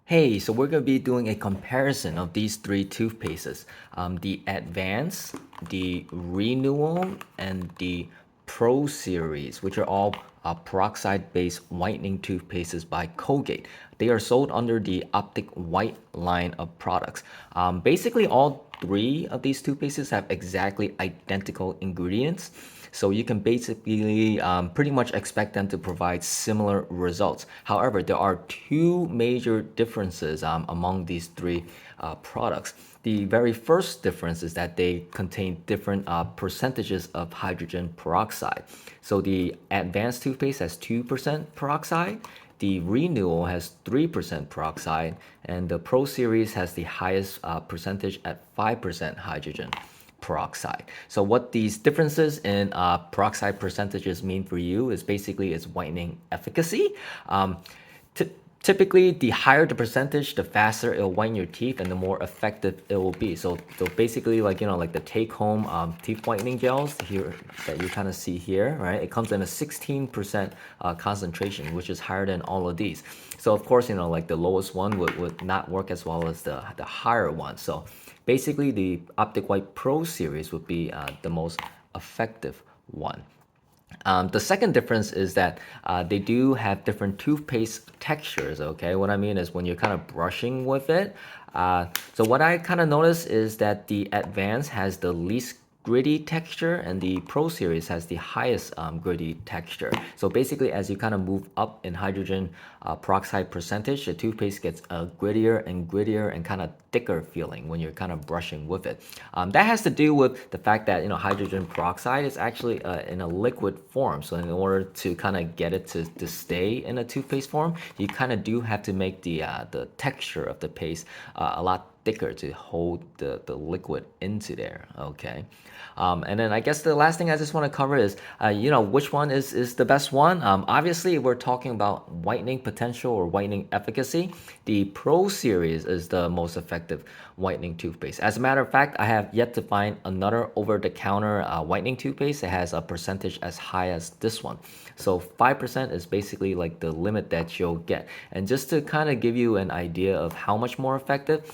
Hey, so we're going to be doing a comparison of these three toothpastes, the Advance, the Renewal, and the Pro series, which are all peroxide-based whitening toothpastes by Colgate. They are sold under the Optic White line of products. Basically, all three of these toothpastes have exactly identical ingredients. So you can basically pretty much expect them to provide similar results. However, there are two major differences among these three products. The very first difference is that they contain different percentages of hydrogen peroxide. So the advanced toothpaste has 2% peroxide, the Renewal has 3% peroxide, and the Pro series has the highest percentage at 5% hydrogen peroxide. So what these differences in peroxide percentages mean for you is basically its whitening efficacy. Typically, the higher the percentage, the faster it'll whiten your teeth and the more effective it will be. So basically, like the take-home teeth whitening gels here that you kind of see here, right? It comes in a 16% concentration, which is higher than all of these. So of course, like the lowest one would not work as well as the higher one. So basically, the Optic White Pro series would be the most effective one. The second difference is that they do have different toothpaste textures, okay? What I mean is when you're kind of brushing with it. So what I kind of noticed is that the Advance has the least gritty texture and the Pro series has the highest gritty texture. So basically as you kind of move up in hydrogen peroxide percentage, the toothpaste gets grittier and kind of thicker feeling when you're kind of brushing with it. That has to do with the fact that hydrogen peroxide is actually in a liquid form. So in order to kind of get it to stay in a toothpaste form, you kind of do have to make the texture of the paste a lot thicker to hold the liquid into there, okay? And then I guess the last thing I just want to cover is, which one is the best one? Obviously, if we're talking about whitening potential or whitening efficacy, the Pro series is the most effective whitening toothpaste. As a matter of fact, I have yet to find another over-the-counter whitening toothpaste that has a percentage as high as this one. So 5% is basically like the limit that you'll get. And just to kind of give you an idea of how much more effective,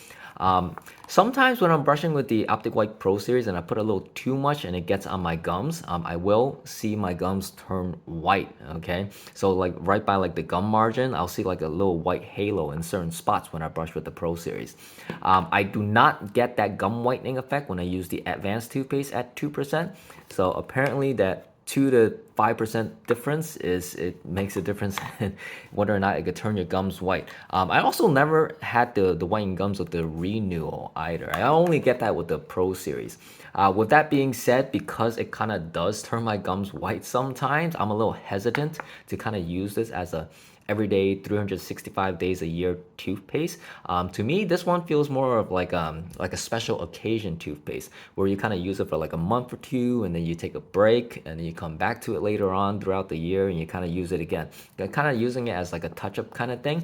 sometimes when I'm brushing with the Optic White Pro series and I put a little too much and it gets on my gums, I will see my gums turn white, okay? So like right by like the gum margin, I'll see like a little white halo in certain spots when I brush with the Pro series. I do not get that gum whitening effect when I use the Advanced toothpaste at 2%. So apparently that 2 to 5% difference it makes a difference in whether or not it could turn your gums white. I also never had the whitened gums with the Renewal either. I only get that with the Pro series. With that being said, because it kind of does turn my gums white sometimes, I'm a little hesitant to kind of use this as a everyday 365 days a year toothpaste. To me, this one feels more of like a special occasion toothpaste where you kind of use it for like a month or two and then you take a break and then you come back to it later on throughout the year and you kind of use it again. You're kind of using it as like a touch-up kind of thing.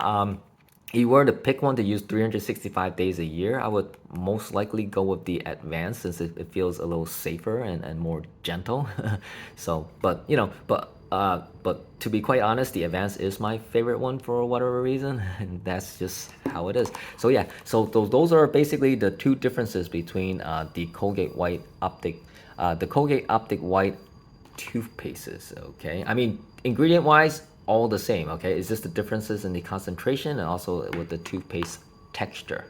If you were to pick one to use 365 days a year, I would most likely go with the Advanced since it feels a little safer and more gentle. So, but to be quite honest, the Advanced is my favorite one for whatever reason, and that's just how it is. So yeah, so those are basically the two differences between the Colgate Optic White toothpastes, okay? I mean, ingredient wise, all the same, okay? It's just the differences in the concentration and also with the toothpaste texture.